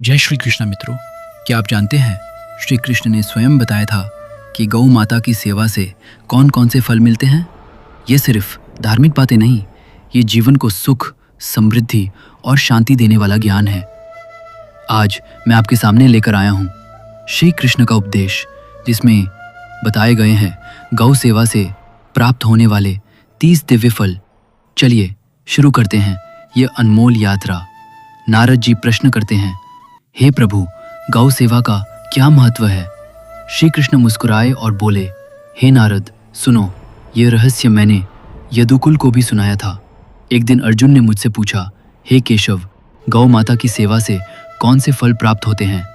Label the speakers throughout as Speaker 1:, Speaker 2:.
Speaker 1: जय श्री कृष्ण मित्रों, क्या आप जानते हैं श्री कृष्ण ने स्वयं बताया था कि गौ माता की सेवा से कौन कौन से फल मिलते हैं। ये सिर्फ धार्मिक बातें नहीं, ये जीवन को सुख, समृद्धि और शांति देने वाला ज्ञान है। आज मैं आपके सामने लेकर आया हूँ श्री कृष्ण का उपदेश, जिसमें बताए गए हैं गौ सेवा से प्राप्त होने वाले 30 दिव्य फल। चलिए शुरू करते हैं ये अनमोल यात्रा। नारद जी प्रश्न करते हैं, हे प्रभु, गौ सेवा का क्या महत्व है? श्री कृष्ण मुस्कुराए और बोले, हे नारद, सुनो, ये रहस्य मैंने यदुकुल को भी सुनाया था। एक दिन अर्जुन ने मुझसे पूछा, हे केशव, गौ माता की सेवा से कौन से फल प्राप्त होते हैं?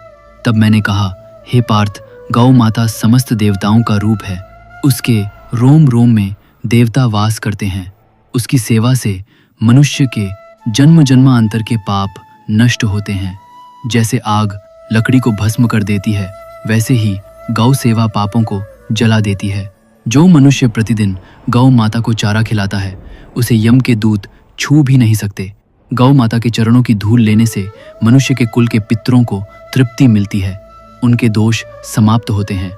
Speaker 1: तब मैंने कहा, हे पार्थ, गौ माता समस्त देवताओं का रूप है। उसके रोम रोम में देवता वास करते हैं। उसकी सेवा से मनुष्य के जन्म जन्मांतर के पाप नष्ट होते हैं। जैसे आग लकड़ी को भस्म कर देती है, वैसे ही गौ सेवा पापों को जला देती है। जो मनुष्य प्रतिदिन गौ माता को चारा खिलाता है, उसे यम के दूत छू भी नहीं सकते। गौ माता के चरणों की धूल लेने से मनुष्य के कुल के पितरों को तृप्ति मिलती है, उनके दोष समाप्त होते हैं।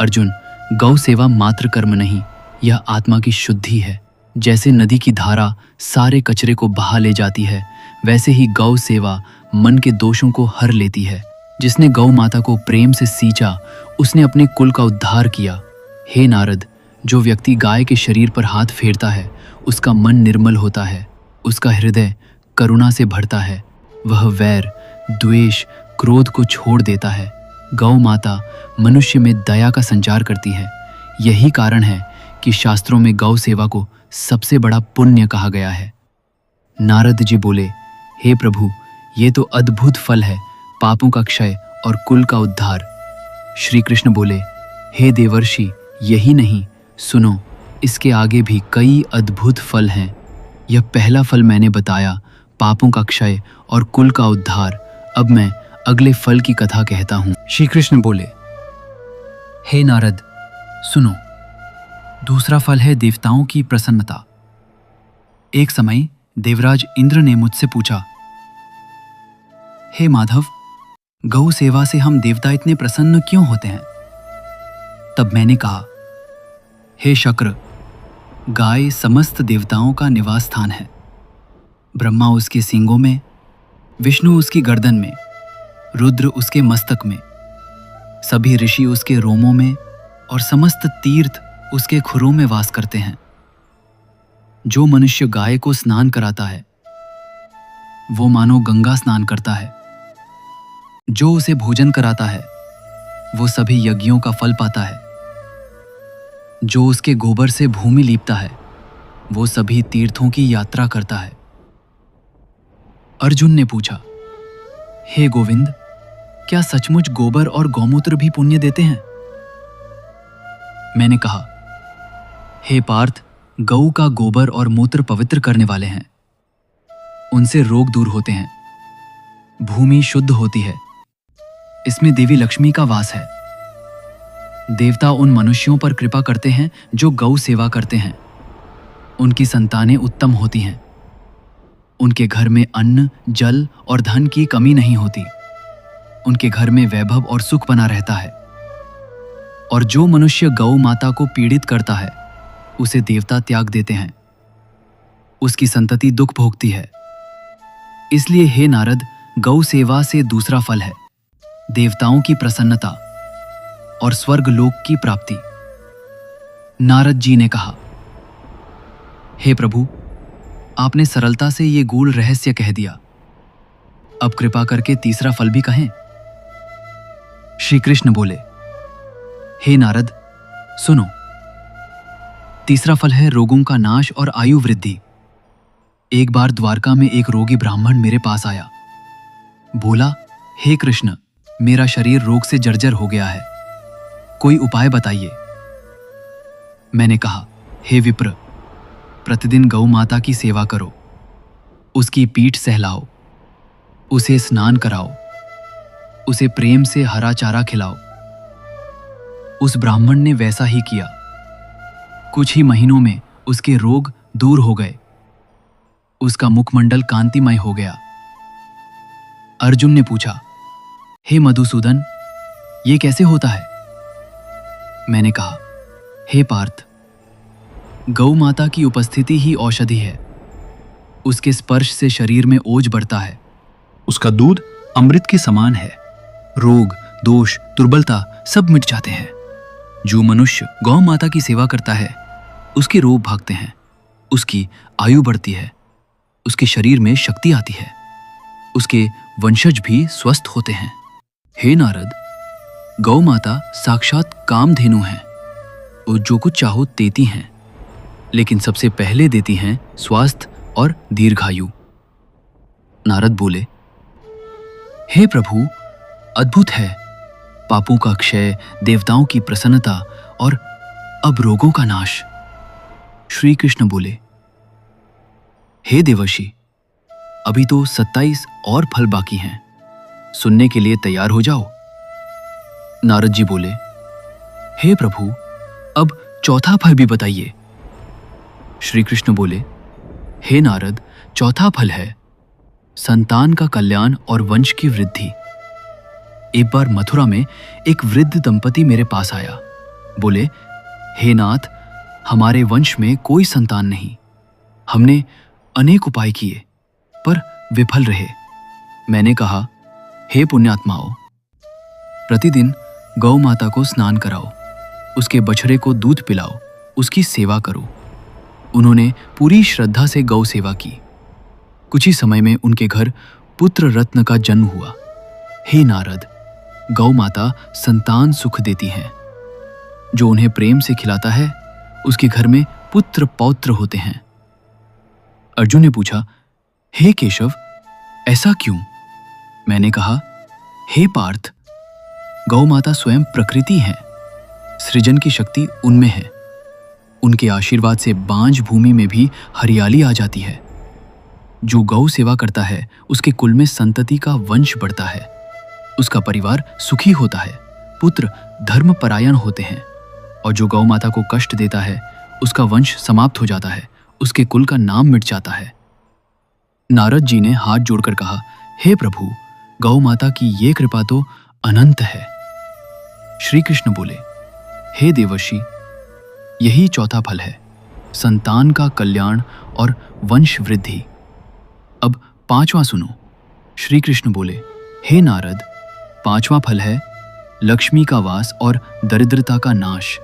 Speaker 1: अर्जुन, गौ सेवा मात्र कर्म नहीं, यह आत्मा की शुद्धि है। जैसे नदी की धारा सारे कचरे को बहा ले जाती है, वैसे ही गौ सेवा मन के दोषों को हर लेती है। जिसने गौ माता को प्रेम से सींचा, उसने अपने कुल का उद्धार किया। हे नारद, जो व्यक्ति गाय के शरीर पर हाथ फेरता है, उसका मन निर्मल होता है, उसका हृदय करुणा से भरता है, वह वैर, द्वेष, क्रोध को छोड़ देता है। गौ माता मनुष्य में दया का संचार करती है। यही कारण है कि शास्त्रों में गौ सेवा को सबसे बड़ा पुण्य कहा गया है। नारद जी बोले, हे प्रभु, ये तो अद्भुत फल है, पापों का क्षय और कुल का उद्धार। श्री कृष्ण बोले, हे देवर्षि, यही नहीं, सुनो, इसके आगे भी कई अद्भुत फल हैं। यह पहला फल मैंने बताया, पापों का क्षय और कुल का उद्धार। अब मैं अगले फल की कथा कहता हूँ। श्री कृष्ण बोले, हे नारद, सुनो, दूसरा फल है देवताओं की प्रसन्नता। एक समय देवराज इंद्र ने मुझसे पूछा, हे माधव, गौ सेवा से हम देवता इतने प्रसन्न क्यों होते हैं? तब मैंने कहा, हे शक्र, गाय समस्त देवताओं का निवास स्थान है। ब्रह्मा उसके सींगों में, विष्णु उसकी गर्दन में, रुद्र उसके मस्तक में, सभी ऋषि उसके रोमों में और समस्त तीर्थ उसके खुरों में वास करते हैं। जो मनुष्य गाय को स्नान कराता है, वो मानो गंगा स्नान करता है। जो उसे भोजन कराता है, वो सभी यज्ञों का फल पाता है। जो उसके गोबर से भूमि लीपता है, वो सभी तीर्थों की यात्रा करता है। अर्जुन ने पूछा, हे गोविंद, क्या सचमुच गोबर और गौमूत्र भी पुण्य देते हैं? मैंने कहा, हे पार्थ, गऊ का गोबर और मूत्र पवित्र करने वाले हैं। उनसे रोग दूर होते हैं, भूमि शुद्ध होती है, इसमें देवी लक्ष्मी का वास है। देवता उन मनुष्यों पर कृपा करते हैं जो गौ सेवा करते हैं। उनकी संतानें उत्तम होती हैं। उनके घर में अन्न, जल और धन की कमी नहीं होती। उनके घर में वैभव और सुख बना रहता है। और जो मनुष्य गौ माता को पीड़ित करता है, उसे देवता त्याग देते हैं। उसकी संतति दुख भोगती है। इसलिए हे नारद, गौ सेवा से दूसरा फल है देवताओं की प्रसन्नता और स्वर्ग लोक की प्राप्ति। नारद जी ने कहा, हे प्रभु, आपने सरलता से ये गूढ़ रहस्य कह दिया। अब कृपा करके तीसरा फल भी कहें। श्री कृष्ण बोले, हे नारद, सुनो, तीसरा फल है रोगों का नाश और आयु वृद्धि। एक बार द्वारका में एक रोगी ब्राह्मण मेरे पास आया। बोला, हे कृष्ण, मेरा शरीर रोग से जर्जर हो गया है, कोई उपाय बताइए। मैंने कहा, हे विप्र, प्रतिदिन गौ माता की सेवा करो, उसकी पीठ सहलाओ, उसे स्नान कराओ, उसे प्रेम से हरा चारा खिलाओ। उस ब्राह्मण ने वैसा ही किया। कुछ ही महीनों में उसके रोग दूर हो गए। उसका मुखमंडल कांतिमय हो गया। अर्जुन ने पूछा, हे मधुसूदन, ये कैसे होता है? मैंने कहा, हे पार्थ, गौ माता की उपस्थिति ही औषधि है। उसके स्पर्श से शरीर में ओज बढ़ता है। उसका दूध अमृत के समान है। रोग, दोष, दुर्बलता सब मिट जाते हैं। जो मनुष्य गौ माता की सेवा करता है, उसके रोग भागते हैं, उसकी आयु बढ़ती है, उसके शरीर में शक्ति आती है, उसके वंशज भी स्वस्थ होते हैं। हे नारद, गौ माता साक्षात कामधेनु है। वो जो कुछ चाहो देती हैं, लेकिन सबसे पहले देती हैं स्वास्थ्य और दीर्घायु। नारद बोले, हे प्रभु, अद्भुत है। पापों का क्षय, देवताओं की प्रसन्नता और अब रोगों का नाश। श्री कृष्ण बोले, हे देवर्षि, अभी तो 27 और फल बाकी हैं। सुनने के लिए तैयार हो जाओ। नारद जी बोले, हे प्रभु, अब चौथा फल भी बताइए। श्री कृष्ण बोले, हे नारद, चौथा फल है संतान का कल्याण और वंश की वृद्धि। एक बार मथुरा में एक वृद्ध दंपति मेरे पास आया। बोले, हे नाथ, हमारे वंश में कोई संतान नहीं। हमने अनेक उपाय किए पर विफल रहे। मैंने कहा, हे पुण्यात्माओं, प्रतिदिन गौ माता को स्नान कराओ, उसके बछड़े को दूध पिलाओ, उसकी सेवा करो। उन्होंने पूरी श्रद्धा से गौ सेवा की। कुछ ही समय में उनके घर पुत्र रत्न का जन्म हुआ। हे नारद, गौ माता संतान सुख देती हैं। जो उन्हें प्रेम से खिलाता है, उसके घर में पुत्र पौत्र होते हैं। अर्जुन ने पूछा, हे केशव, ऐसा क्यों? मैंने कहा, हे पार्थ, गौ माता स्वयं प्रकृति है। सृजन की शक्ति उनमें है। उनके आशीर्वाद से बांझ भूमि में भी हरियाली आ जाती है। जो गौ सेवा करता है, उसके कुल में संतति का वंश बढ़ता है, उसका परिवार सुखी होता है, पुत्र धर्मपरायण होते हैं। और जो गौ माता को कष्ट देता है, उसका वंश समाप्त हो जाता है, उसके कुल का नाम मिट जाता है। नारद जी ने हाथ जोड़कर कहा, हे प्रभु, गौ माता की ये कृपा तो अनंत है। श्री कृष्ण बोले, हे देवर्षि, यही चौथा फल है, संतान का कल्याण और वंश वृद्धि। अब पांचवा सुनो। श्री कृष्ण बोले, हे नारद, पांचवा फल है लक्ष्मी का वास और दरिद्रता का नाश।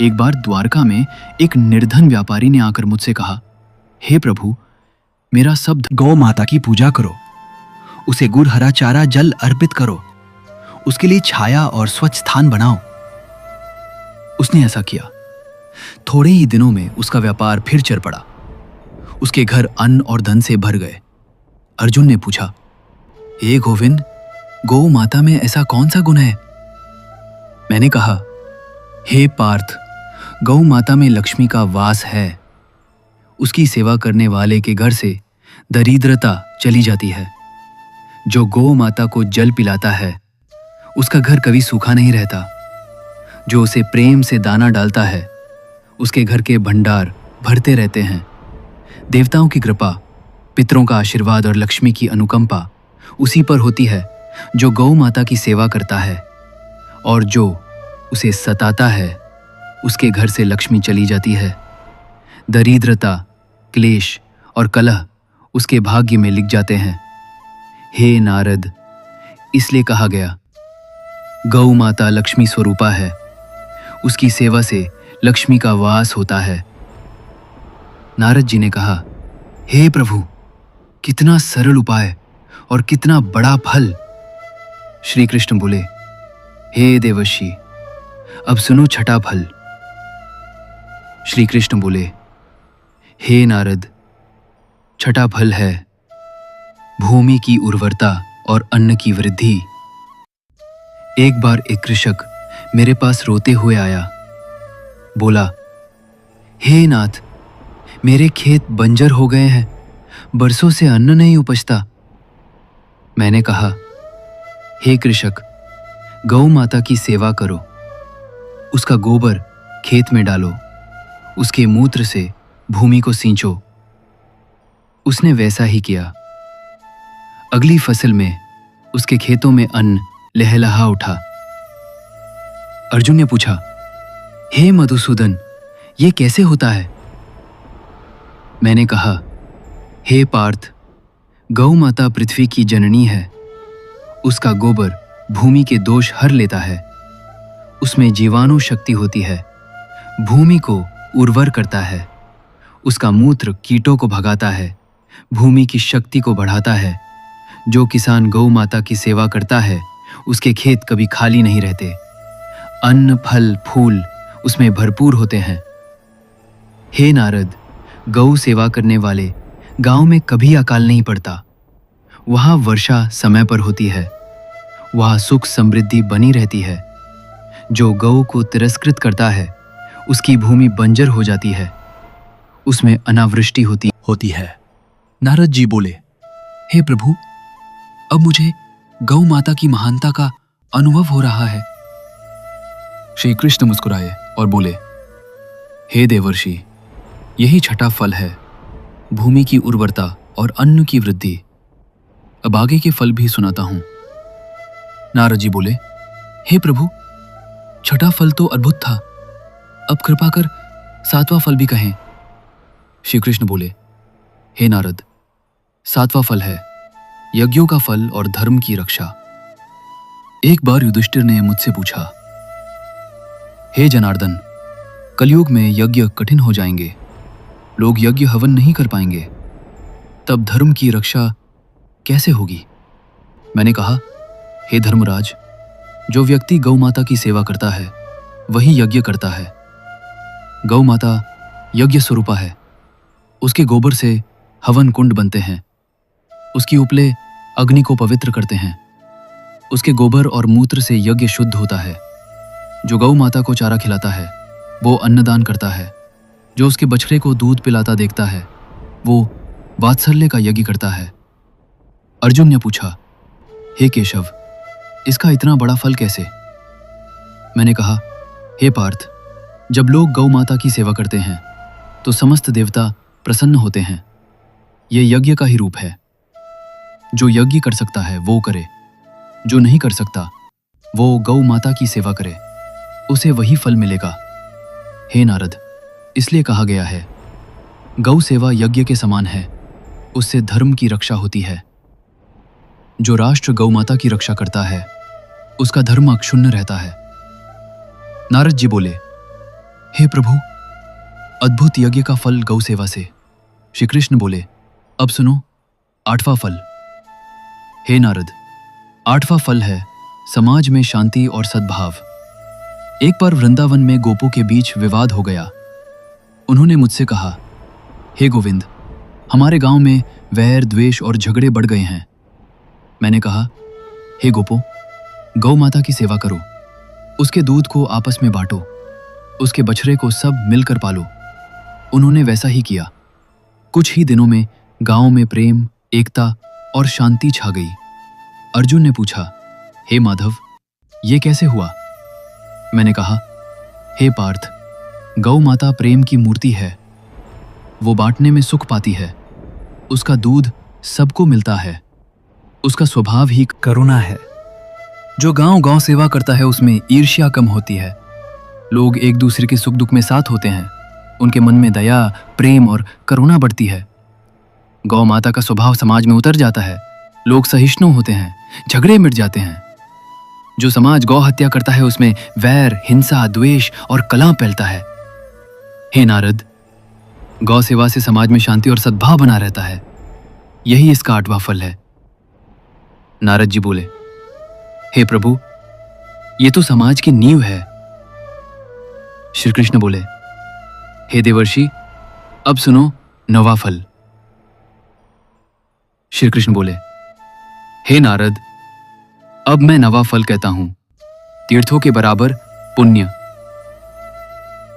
Speaker 1: एक बार द्वारका में एक निर्धन व्यापारी ने आकर मुझसे कहा, हे प्रभु, मेरा सब
Speaker 2: गौ माता की पूजा करो, उसे गुड़ हरा चारा जल अर्पित करो, उसके लिए छाया और स्वच्छ स्थान बनाओ।
Speaker 1: उसने ऐसा किया। थोड़े ही दिनों में उसका व्यापार फिर चल पड़ा। उसके घर अन्न और धन से भर गए। अर्जुन ने पूछा, हे गोविंद, गौ माता में ऐसा कौन सा गुण है? मैंने कहा, हे पार्थ, गौ माता में लक्ष्मी का वास है। उसकी सेवा करने वाले के घर से दरिद्रता चली जाती है। जो गौ माता को जल पिलाता है, उसका घर कभी सूखा नहीं रहता। जो उसे प्रेम से दाना डालता है, उसके घर के भंडार भरते रहते हैं। देवताओं की कृपा, पितरों का आशीर्वाद और लक्ष्मी की अनुकंपा उसी पर होती है जो गौ माता की सेवा करता है। और जो उसे सताता है, उसके घर से लक्ष्मी चली जाती है। दरिद्रता, क्लेश और कलह उसके भाग्य में लिख जाते हैं। हे नारद, इसलिए कहा गया, गौ माता लक्ष्मी स्वरूपा है। उसकी सेवा से लक्ष्मी का वास होता है। नारद जी ने कहा, हे प्रभु, कितना सरल उपाय और कितना बड़ा फल। श्री कृष्ण बोले, हे देवर्षि, अब सुनो छठा फल। श्री कृष्ण बोले, हे नारद, छठा फल है भूमि की उर्वरता और अन्न की वृद्धि। एक बार एक कृषक मेरे पास रोते हुए आया। बोला, हे नाथ, मेरे खेत बंजर हो गए हैं, बरसों से अन्न नहीं उपजता। मैंने कहा, हे कृषक, गौ माता की सेवा करो, उसका गोबर खेत में डालो, उसके मूत्र से भूमि को सींचो। उसने वैसा ही किया। अगली फसल में उसके खेतों में अन्न लहलहा उठा। अर्जुन ने पूछा, हे मधुसूदन, ये कैसे होता है? मैंने कहा, हे पार्थ, गौ माता पृथ्वी की जननी है। उसका गोबर भूमि के दोष हर लेता है। उसमें जीवाणु शक्ति होती है, भूमि को उर्वर करता है। उसका मूत्र कीटों को भगाता है, भूमि की शक्ति को बढ़ाता है। जो किसान गौ माता की सेवा करता है, उसके खेत कभी खाली नहीं रहते। अन्न, फल, फूल उसमें भरपूर होते हैं। हे नारद, गौ सेवा करने वाले गांव में कभी अकाल नहीं पड़ता। वहां वर्षा समय पर होती है। वहां सुख समृद्धि बनी रहती है। जो गौ को तिरस्कृत करता है, उसकी भूमि बंजर हो जाती है। उसमें अनावृष्टि होती है।
Speaker 2: नारद जी बोले,
Speaker 1: हे प्रभु, अब मुझे गौ माता की महानता का अनुभव हो रहा है।
Speaker 2: श्री कृष्ण मुस्कुराए और बोले,
Speaker 1: हे देवर्षि, यही छठा फल है, भूमि की उर्वरता और अन्न की वृद्धि। अब आगे के फल भी सुनाता हूं।
Speaker 2: नारद जी बोले,
Speaker 1: हे प्रभु, छठा फल तो अद्भुत था, अब कृपा कर सातवां फल भी कहें।
Speaker 2: श्री कृष्ण बोले,
Speaker 1: हे नारद, सातवां फल है यज्ञों का फल और धर्म की रक्षा। एक बार युधिष्ठिर ने मुझसे पूछा, हे जनार्दन, कलयुग में यज्ञ कठिन हो जाएंगे, लोग यज्ञ हवन नहीं कर पाएंगे, तब धर्म की रक्षा कैसे होगी? मैंने कहा, हे धर्मराज, जो व्यक्ति गौ माता की सेवा करता है वही यज्ञ करता है। गौ माता यज्ञ स्वरूपा है। उसके गोबर से हवन कुंड बनते हैं। उसकी उपले अग्नि को पवित्र करते हैं। उसके गोबर और मूत्र से यज्ञ शुद्ध होता है। जो गौ माता को चारा खिलाता है वो अन्नदान करता है। जो उसके बछड़े को दूध पिलाता देखता है वो वात्सल्य का यज्ञ करता है। अर्जुन ने पूछा, हे केशव, इसका इतना बड़ा फल कैसे? मैंने कहा, हे पार्थ, जब लोग गौ माता की सेवा करते हैं तो समस्त देवता प्रसन्न होते हैं। यह यज्ञ का ही रूप है। जो यज्ञ कर सकता है वो करे, जो नहीं कर सकता वो गौ माता की सेवा करे, उसे वही फल मिलेगा। हे नारद, इसलिए कहा गया है, गौ सेवा यज्ञ के समान है, उससे धर्म की रक्षा होती है। जो राष्ट्र गौ माता की रक्षा करता है उसका धर्म अक्षुण्ण रहता है। नारद जी बोले, हे प्रभु, अद्भुत यज्ञ का फल गौ सेवा से। श्री कृष्ण बोले, अब सुनो आठवां फल। हे नारद, आठवां फल है समाज में शांति और सद्भाव। एक बार वृंदावन में गोपों के बीच विवाद हो गया। उन्होंने मुझसे कहा, हे गोविंद, हमारे गांव में वैर, द्वेष और झगड़े बढ़ गए हैं। मैंने कहा, हे गोपों, गौ माता की सेवा करो, उसके दूध को आपस में बांटो, उसके बछड़े को सब मिलकर पालो। उन्होंने वैसा ही किया। कुछ ही दिनों में गांव में प्रेम, एकता और शांति छा गई। अर्जुन ने पूछा, हे माधव, ये कैसे हुआ? मैंने कहा, हे पार्थ, गौ माता प्रेम की मूर्ति है। वो बांटने में सुख पाती है। उसका दूध सबको मिलता है। उसका स्वभाव ही करुणा है। जो गांव सेवा करता है उसमें ईर्ष्या कम होती है। लोग एक दूसरे के सुख दुख में साथ होते हैं। उनके मन में दया, प्रेम और करुणा बढ़ती है। गौ माता का स्वभाव समाज में उतर जाता है। लोग सहिष्णु होते हैं, झगड़े मिट जाते हैं। जो समाज गौ हत्या करता है उसमें वैर, हिंसा, द्वेष और कलह फैलता है। हे नारद, गौ सेवा से समाज में शांति और सद्भाव बना रहता है। यही इसका आठवां फल है। नारद जी बोले, हे प्रभु, ये तो समाज की नींव है। श्री कृष्ण बोले, हे देवर्षि, अब सुनो नवा फल। श्री कृष्ण बोले, हे नारद, अब मैं नवा फल कहता हूं, तीर्थों के बराबर पुण्य।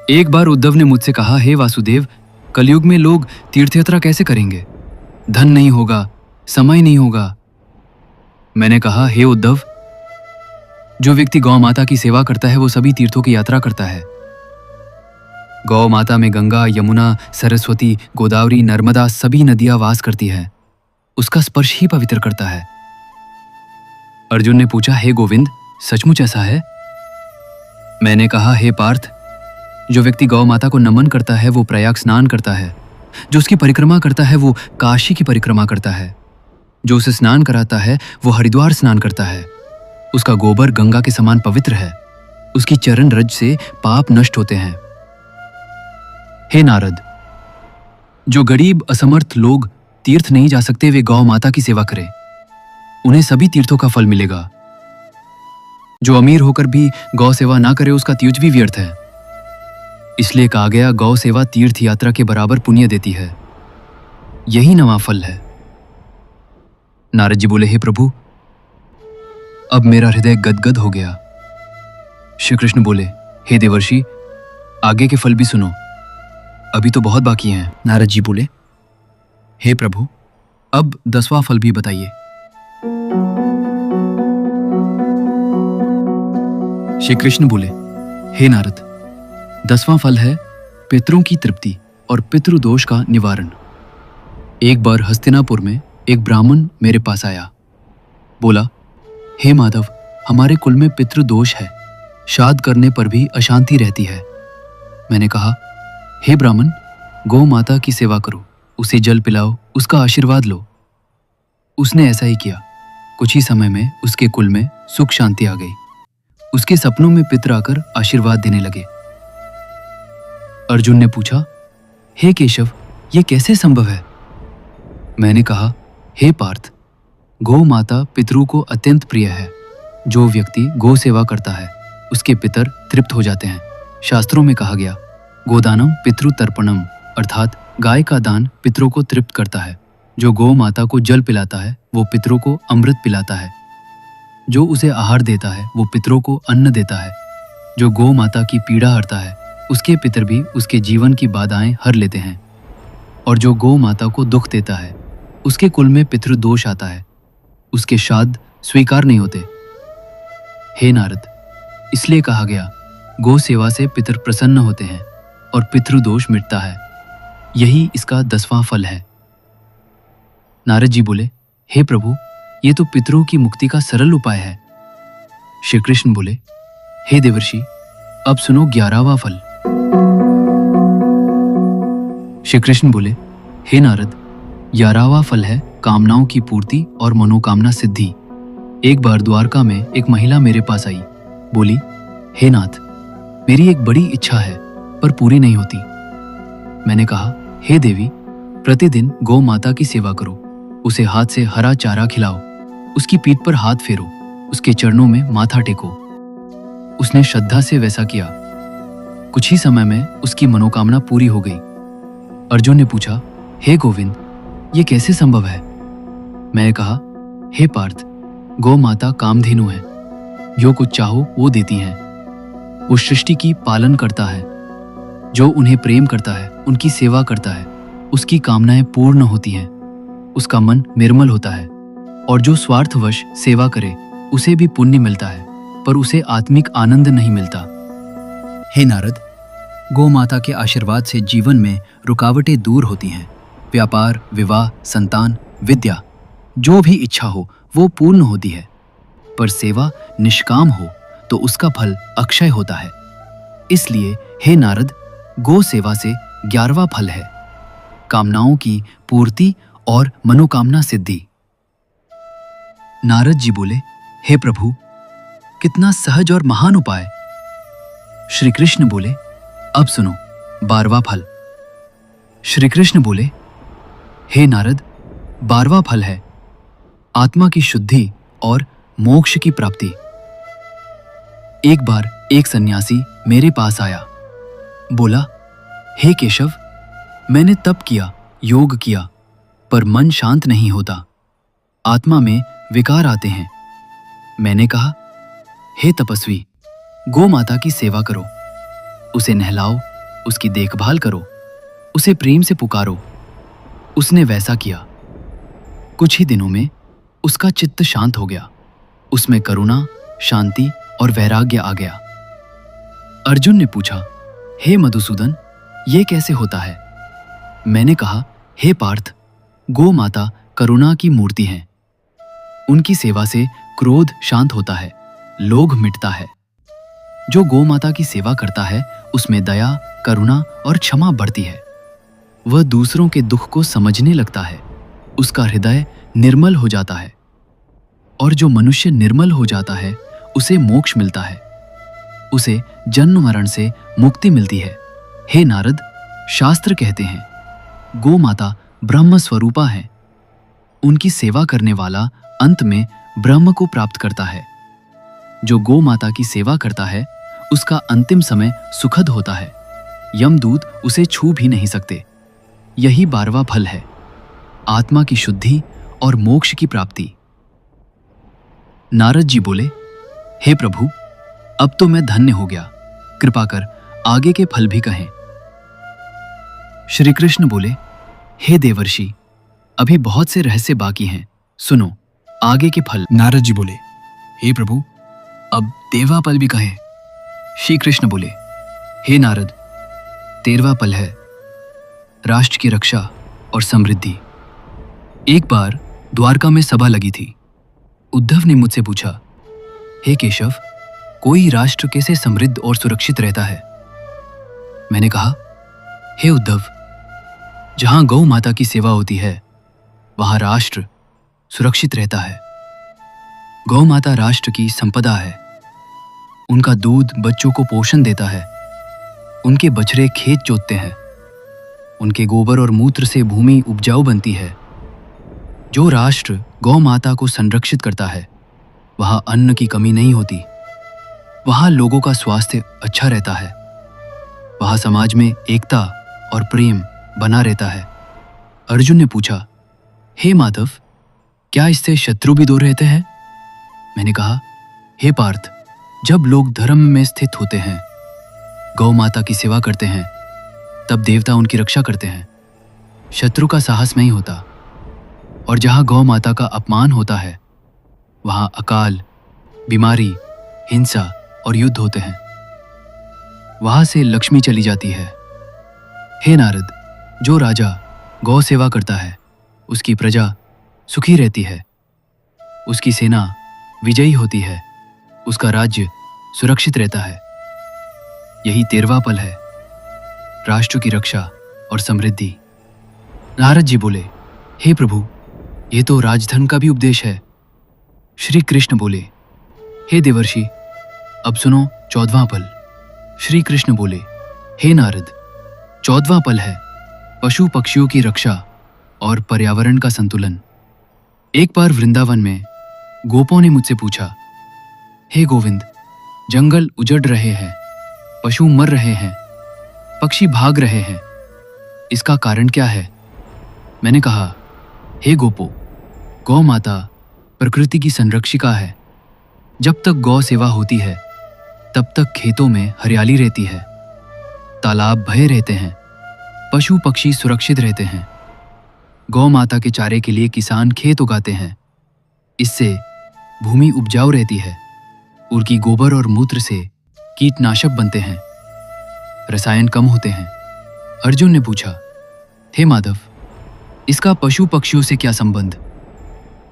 Speaker 1: एक बार उद्धव ने मुझसे कहा, हे वासुदेव, कलयुग में लोग तीर्थयात्रा कैसे करेंगे? धन नहीं होगा, समय नहीं होगा। मैंने कहा, हे उद्धव, जो व्यक्ति गौ माता की सेवा करता है वो सभी तीर्थों की यात्रा करता है। गौ माता में गंगा, यमुना, सरस्वती, गोदावरी, नर्मदा सभी नदियां वास करती है। उसका स्पर्श ही पवित्र करता है। अर्जुन ने पूछा, हे गोविंद, सचमुच ऐसा है? मैंने कहा, हे पार्थ, जो व्यक्ति गौ माता को नमन करता है वो प्रयाग स्नान करता है, जो उसकी परिक्रमा करता है वो काशी की परिक्रमा करता है, जो उसे स्नान कराता है वो हरिद्वार स्नान करता है, उसका गोबर गंगा के समान पवित्र है, उसकी चरण रज से पाप नष्ट होते हैं। हे नारद, जो गरीब असमर्थ लोग तीर्थ नहीं जा सकते वे गौ माता की सेवा करें, उन्हें सभी तीर्थों का फल मिलेगा। जो अमीर होकर भी गौ सेवा ना करे उसका तीर्थ भी व्यर्थ है। इसलिए कहा गया, गौ सेवा तीर्थ यात्रा के बराबर पुण्य देती है। यही नवा फल है। नारद जी बोले, हे प्रभु, अब मेरा हृदय गदगद हो गया। श्री कृष्ण बोले, हे देवर्षि, आगे के फल भी सुनो, अभी तो बहुत बाकी हैं। नारद जी बोले, हे प्रभु, अब 10वां फल भी बताइए। श्री कृष्ण बोले, हे नारद, 10वां फल है पितरों की तृप्ति और पितृदोष का निवारण। एक बार हस्तिनापुर में एक ब्राह्मण मेरे पास आया। बोला, हे माधव, हमारे कुल में पितृदोष है, श्राद्ध करने पर भी अशांति रहती है। मैंने कहा, हे ब्राह्मण, गौ माता की सेवा करो, उसे जल पिलाओ, उसका आशीर्वाद लो। उसने ऐसा ही किया। कुछ ही समय में उसके कुल में सुख शांति आ गई। उसके सपनों में पितर आकर आशीर्वाद देने लगे। अर्जुन ने पूछा, हे केशव, ये कैसे संभव है? मैंने कहा, हे पार्थ, गौ माता पितरों को अत्यंत प्रिय है। जो व्यक्ति गौ सेवा करता है उसके पितर तृप्त हो जाते हैं। शास्त्रों में कहा गया, गोदानम पितृतर्पणम, अर्थात गाय का दान पितरों को तृप्त करता है। जो गौ माता को जल पिलाता है वो पितरों को अमृत पिलाता है। जो उसे आहार देता है वो पितरों को अन्न देता है। जो गौ माता की पीड़ा हरता है उसके पितर भी उसके जीवन की बाधाएं हर लेते हैं। और जो गौ माता को दुख देता है उसके कुल में पितृदोष आता है, उसके श्राद्ध स्वीकार नहीं होते। हे नारद, इसलिए कहा गया, गौ सेवा से पितर प्रसन्न होते हैं और पितृदोष मिटता है। यही इसका 10वां फल है। नारद जी बोले, हे प्रभु, ये तो पितरों की मुक्ति का सरल उपाय है। श्री कृष्ण बोले, हे देवर्षि, अब सुनो 11वां फल। श्री कृष्ण बोले, हे नारद, 11वां फल है कामनाओं की पूर्ति और मनोकामना सिद्धि। एक बार द्वारका में एक महिला मेरे पास आई। बोली, हे नाथ, मेरी एक बड़ी इच्छा है पर पूरी नहीं होती। मैंने कहा, हे देवी, प्रतिदिन गौ माता की सेवा करो, उसे हाथ से हरा चारा खिलाओ, उसकी पीठ पर हाथ फेरो, उसके चरणों में माथा टेको। उसने श्रद्धा से वैसा किया। कुछ ही समय में उसकी मनोकामना पूरी हो गई। अर्जुन ने पूछा, हे गोविंद, ये कैसे संभव है? मैंने कहा, हे पार्थ, गौ माता कामधेनु है, जो कुछ चाहो वो देती हैं। वो सृष्टि की पालन करता है। जो उन्हें प्रेम करता है, उनकी सेवा करता है, उसकी कामनाएं पूर्ण होती हैं, उसका मन निर्मल होता है। और जो स्वार्थवश सेवा करे उसे भी पुण्य मिलता है, पर उसे आत्मिक आनंद नहीं मिलता। हे नारद, गौ माता के आशीर्वाद से जीवन में रुकावटें दूर होती हैं। व्यापार, विवाह, संतान, विद्या, जो भी इच्छा हो वो पूर्ण होती है। पर सेवा निष्काम हो तो उसका फल अक्षय होता है। इसलिए हे नारद, गौ सेवा से 11वां फल है कामनाओं की पूर्ति और मनोकामना सिद्धि। नारद जी बोले, हे प्रभु, कितना सहज और महान उपाय। श्री कृष्ण बोले, अब सुनो 12वां फल। श्री कृष्ण बोले, हे नारद, 12वां फल है आत्मा की शुद्धि और मोक्ष की प्राप्ति। एक बार एक सन्यासी मेरे पास आया। बोला, हे केशव, मैंने तप किया, योग किया, पर मन शांत नहीं होता, आत्मा में विकार आते हैं। मैंने कहा, हे तपस्वी, गौ माता की सेवा करो, उसे नहलाओ, उसकी देखभाल करो, उसे प्रेम से पुकारो। उसने वैसा किया। कुछ ही दिनों में उसका चित्त शांत हो गया। उसमें करुणा, शांति और वैराग्य आ गया। अर्जुन ने पूछा, हे मधुसूदन, ये कैसे होता है? मैंने कहा, हे पार्थ, गौ माता करुणा की मूर्ति हैं। उनकी सेवा से क्रोध शांत होता है, लोभ मिटता है। जो गौ माता की सेवा करता है उसमें दया, करुणा और क्षमा बढ़ती है। वह दूसरों के दुख को समझने लगता है, उसका हृदय निर्मल हो जाता है। और जो मनुष्य निर्मल हो जाता है उसे मोक्ष मिलता है, उसे जन्म मरण से मुक्ति मिलती है। हे नारद, शास्त्र कहते हैं गौ माता ब्रह्म स्वरूपा है। उनकी सेवा करने वाला अंत में ब्रह्म को प्राप्त करता है। जो गौ माता की सेवा करता है उसका अंतिम समय सुखद होता है। यमदूत उसे छू भी नहीं सकते। यही 12वां फल है, आत्मा की शुद्धि और मोक्ष की प्राप्ति। नारद जी बोले, हे प्रभु, अब तो मैं धन्य हो गया, कृपा कर आगे के फल भी कहें। श्री कृष्ण बोले, हे देवर्षि, अभी बहुत से रहस्य बाकी हैं, सुनो आगे के फल।
Speaker 2: नारद जी बोले, हे प्रभु,
Speaker 1: अब 13वां पल भी कहें। श्री कृष्ण बोले, हे नारद, 13वां पल है राष्ट्र की रक्षा और समृद्धि। एक बार द्वारका में सभा लगी थी। उद्धव ने मुझसे पूछा, हे केशव, कोई राष्ट्र कैसे समृद्ध और सुरक्षित रहता है? मैंने कहा, हे उद्धव, जहां गौ माता की सेवा होती है वहां राष्ट्र सुरक्षित रहता है। गौ माता राष्ट्र की संपदा है। उनका दूध बच्चों को पोषण देता है। उनके बछड़े खेत जोतते हैं। उनके गोबर और मूत्र से भूमि उपजाऊ बनती है। जो राष्ट्र गौ माता को संरक्षित करता है वहां अन्न की कमी नहीं होती। वहां लोगों का स्वास्थ्य अच्छा रहता है। वहां समाज में एकता और प्रेम बना रहता है। अर्जुन ने पूछा, हे माधव, क्या इससे शत्रु भी दूर रहते हैं? मैंने कहा, हे पार्थ, जब लोग धर्म में स्थित होते हैं, गौ माता की सेवा करते हैं, तब देवता उनकी रक्षा करते हैं। शत्रु का साहस नहीं होता। और जहां गौ माता का अपमान होता है वहां अकाल, बीमारी, हिंसा और युद्ध होते हैं। वहां से लक्ष्मी चली जाती है। हे नारद, जो राजा गौ सेवा करता है उसकी प्रजा सुखी रहती है। उसकी सेना विजयी होती है। उसका राज्य सुरक्षित रहता है। यही 13वां पल है, राष्ट्र की रक्षा और समृद्धि। नारद जी बोले, हे प्रभु, ये तो राजधन का भी उपदेश है। श्री कृष्ण बोले, हे देवर्षि, अब सुनो 14वां पल। श्री कृष्ण बोले, हे नारद, 14वां पल है पशु पक्षियों की रक्षा और पर्यावरण का संतुलन। एक बार वृंदावन में गोपों ने मुझसे पूछा, हे गोविंद, जंगल उजड़ रहे हैं, पशु मर रहे हैं, पक्षी भाग रहे हैं, इसका कारण क्या है? मैंने कहा, हे गोपो, गौ माता प्रकृति की संरक्षिका है। जब तक गौ सेवा होती है तब तक खेतों में हरियाली रहती है, तालाब भरे रहते हैं, पशु पक्षी सुरक्षित रहते हैं। गौ माता के चारे के लिए किसान खेत उगाते हैं। इससे भूमि उपजाऊ रहती है। उनकी गोबर और मूत्र से कीटनाशक बनते हैं, रसायन कम होते हैं। अर्जुन ने पूछा, हे माधव, इसका पशु पक्षियों से क्या संबंध?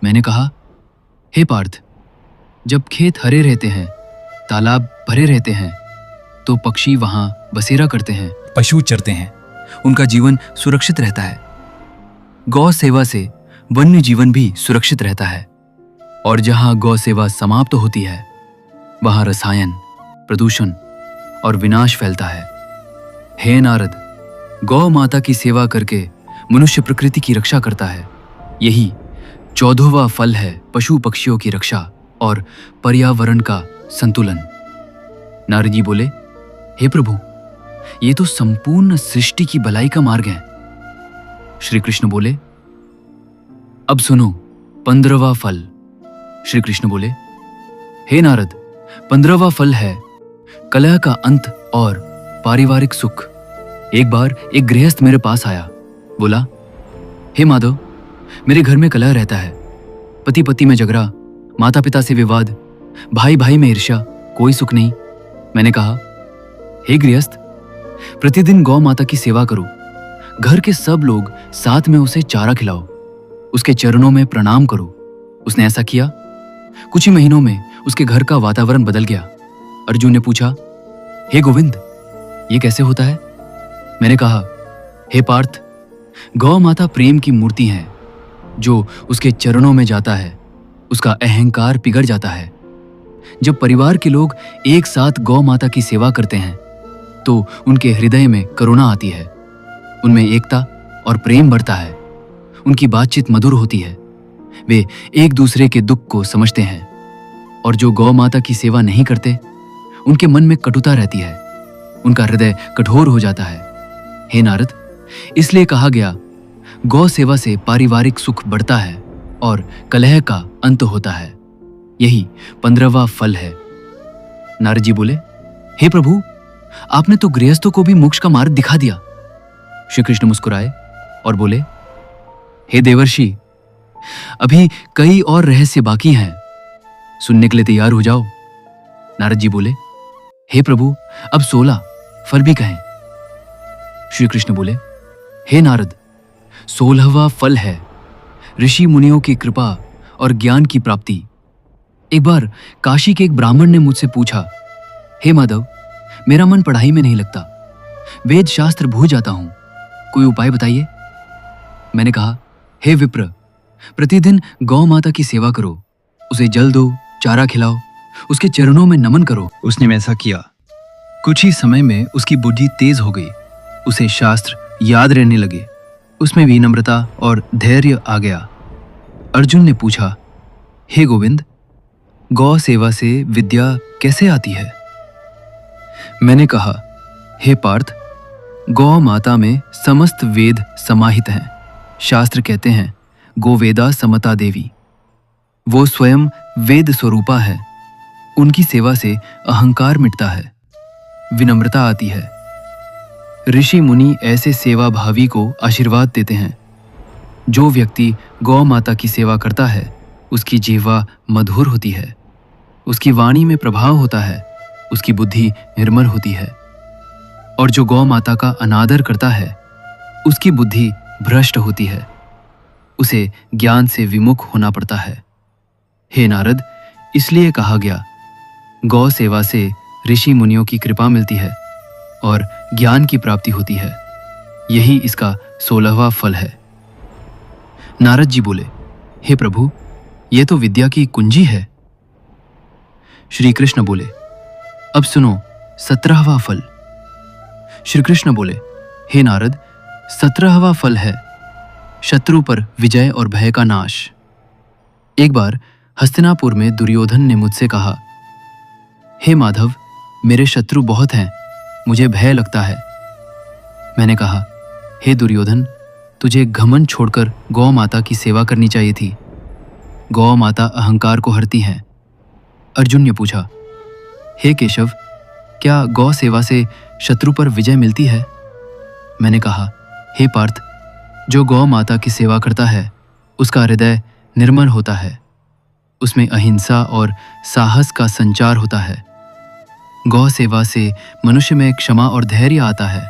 Speaker 1: मैंने कहा, हे पार्थ, जब खेत हरे रहते हैं, तालाब भरे रहते हैं, तो पक्षी वहां बसेरा करते हैं,
Speaker 2: पशु चरते हैं, उनका जीवन सुरक्षित रहता है।
Speaker 1: गौ सेवा से वन्य जीवन भी सुरक्षित रहता है। और जहां गौ सेवा समाप्त होती है वहां रसायन, प्रदूषण और विनाश फैलता है। हे नारद, गौ माता की सेवा करके मनुष्य प्रकृति की रक्षा करता है। यही 14वां फल है पशु पक्षियों की रक्षा और पर्यावरण का संतुलन। नारद जी बोले, हे प्रभु, ये तो संपूर्ण सृष्टि की भलाई का मार्ग है। श्री कृष्ण बोले, अब सुनो 15वां फल। श्री कृष्ण बोले, हे नारद, 15वां फल है कलह का अंत और पारिवारिक सुख। एक बार एक गृहस्थ मेरे पास आया, बोला, हे माधव, मेरे घर में कलह रहता है। पति पति में झगड़ा, माता पिता से विवाद, भाई भाई में ईर्ष्या, कोई सुख नहीं। मैंने कहा, हे गृहस्थ, प्रतिदिन गौ माता की सेवा करो। घर के सब लोग साथ में उसे चारा खिलाओ। उसके चरणों में प्रणाम करो। उसने ऐसा किया। कुछ ही महीनों में उसके घर का वातावरण बदल गया। अर्जुन ने पूछा, हे गोविंद, ये कैसे होता है? मैंने कहा, हे पार्थ, गौ माता प्रेम की मूर्ति है। जो उसके चरणों में जाता है उसका अहंकार पिघल जाता है। जब परिवार के लोग एक साथ गौ माता की सेवा करते हैं तो उनके हृदय में करुणा आती है, उनमें एकता और प्रेम बढ़ता है। उनकी बातचीत मधुर होती है, वे एक दूसरे के दुख को समझते हैं। और जो गौ माता की सेवा नहीं करते, उनके मन में कटुता रहती है, उनका हृदय कठोर हो जाता है। हे नारद, इसलिए कहा गया, गौ सेवा से पारिवारिक सुख बढ़ता है और कलह का अंत होता है। यही 15वां फल है। नारद जी बोले, हे प्रभु, आपने तो गृहस्थों को भी मोक्ष का मार्ग दिखा दिया। श्री कृष्ण मुस्कुराए और बोले, हे देवर्षि, अभी कई और रहस्य बाकी हैं, सुनने के लिए तैयार हो जाओ। नारद जी बोले, हे प्रभु, अब 16 फल भी कहें। श्री कृष्ण बोले, हे नारद, 16वां फल है ऋषि मुनियों की कृपा और ज्ञान की प्राप्ति। एक बार काशी के एक ब्राह्मण ने मुझसे पूछा, हे माधव, मेरा मन पढ़ाई में नहीं लगता, वेद शास्त्र भूल जाता हूं, कोई उपाय बताइए। मैंने कहा, हे विप्र, प्रतिदिन गौ माता की सेवा करो, उसे जल दो, चारा खिलाओ, उसके चरणों में नमन करो।
Speaker 2: उसने वैसा किया। कुछ ही समय में उसकी बुद्धि तेज हो गई, उसे शास्त्र याद रहने लगे, उसमें विनम्रता और धैर्य आ गया। अर्जुन ने पूछा, हे गोविंद, गौ सेवा से विद्या कैसे आती है? मैंने कहा, हे पार्थ, गौ माता में समस्त वेद समाहित हैं। शास्त्र कहते हैं, गोवेदा समता देवी। वो स्वयं वेद स्वरूपा है। उनकी सेवा से अहंकार मिटता है, विनम्रता आती है। ऋषि मुनि ऐसे सेवा भावी को आशीर्वाद देते हैं। जो व्यक्ति गौ माता की सेवा करता है, उसकी जीवा मधुर होती है, उसकी वाणी में प्रभाव होता है, उसकी बुद्धि निर्मल होती है। और जो गौ माता का अनादर करता है, उसकी बुद्धि भ्रष्ट होती है, उसे ज्ञान से विमुख होना पड़ता है। हे नारद, इसलिए कहा गया, गौ सेवा से ऋषि मुनियों की कृपा मिलती है और ज्ञान की प्राप्ति होती है। यही इसका 16वां फल है। नारद जी बोले, हे प्रभु, यह तो विद्या की कुंजी है। श्री कृष्ण बोले, अब सुनो 17वां फल। श्री कृष्ण बोले, हे नारद, 17वां फल है शत्रु पर विजय और भय का नाश। एक बार हस्तिनापुर में दुर्योधन ने मुझसे कहा, हे माधव, मेरे शत्रु बहुत हैं, मुझे भय लगता है। मैंने कहा, हे दुर्योधन, तुझे घमंड छोड़कर गौ माता की सेवा करनी चाहिए थी। गौ माता अहंकार को हरती हैं। अर्जुन ने पूछा, हे केशव, क्या गौ सेवा से शत्रु पर विजय मिलती है? मैंने कहा, हे पार्थ, जो गौ माता की सेवा करता है उसका हृदय निर्मल होता है, उसमें अहिंसा और साहस का संचार होता है। गौ सेवा से मनुष्य में क्षमा और धैर्य आता है।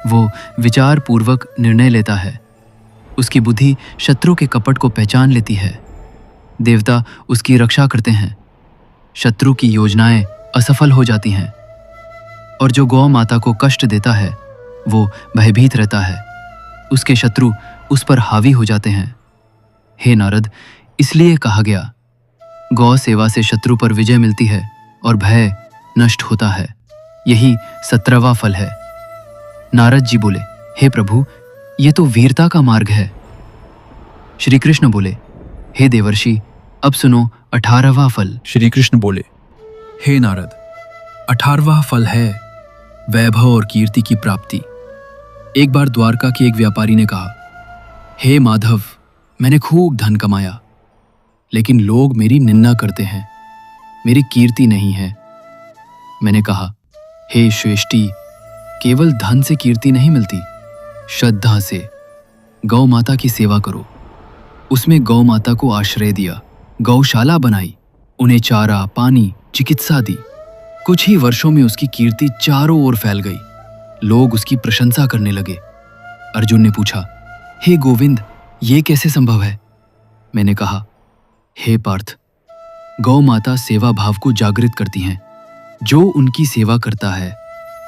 Speaker 2: वो विचार पूर्वक निर्णय लेता है, उसकी बुद्धि शत्रु के कपट को पहचान लेती है। देवता उसकी रक्षा करते हैं, शत्रु की योजनाएं असफल हो जाती हैं। और जो गौ माता को कष्ट देता है वो भयभीत रहता है, उसके शत्रु उस पर हावी हो जाते हैं। हे नारद, इसलिए कहा गया, गौ सेवा से शत्रु पर विजय मिलती है और भय नष्ट होता है। यही 17वां फल है। नारद जी बोले, हे प्रभु, ये तो वीरता का मार्ग है। श्री कृष्ण बोले, हे देवर्षि, अब सुनो 18वां फल। श्री कृष्ण बोले, हे नारद, 18वां फल है वैभव और कीर्ति की प्राप्ति। एक बार द्वारका के एक व्यापारी ने कहा, हे माधव, मैंने खूब धन कमाया, लेकिन लोग मेरी निंदा करते हैं, मेरी कीर्ति नहीं है। मैंने कहा, हे श्रेष्ठी, केवल धन से कीर्ति नहीं मिलती, श्रद्धा से। गौ माता की सेवा करो। उसमें गौ माता को आश्रय दिया, गौशाला बनाई, उन्हें चारा, पानी, चिकित्सा दी। कुछ ही वर्षों में उसकी कीर्ति चारों ओर फैल गई, लोग उसकी प्रशंसा करने लगे। अर्जुन ने पूछा, हे गोविंद, ये कैसे संभव है? मैंने कहा, हे पार्थ,
Speaker 1: गौ माता सेवा भाव को जागृत करती हैं। जो उनकी सेवा करता है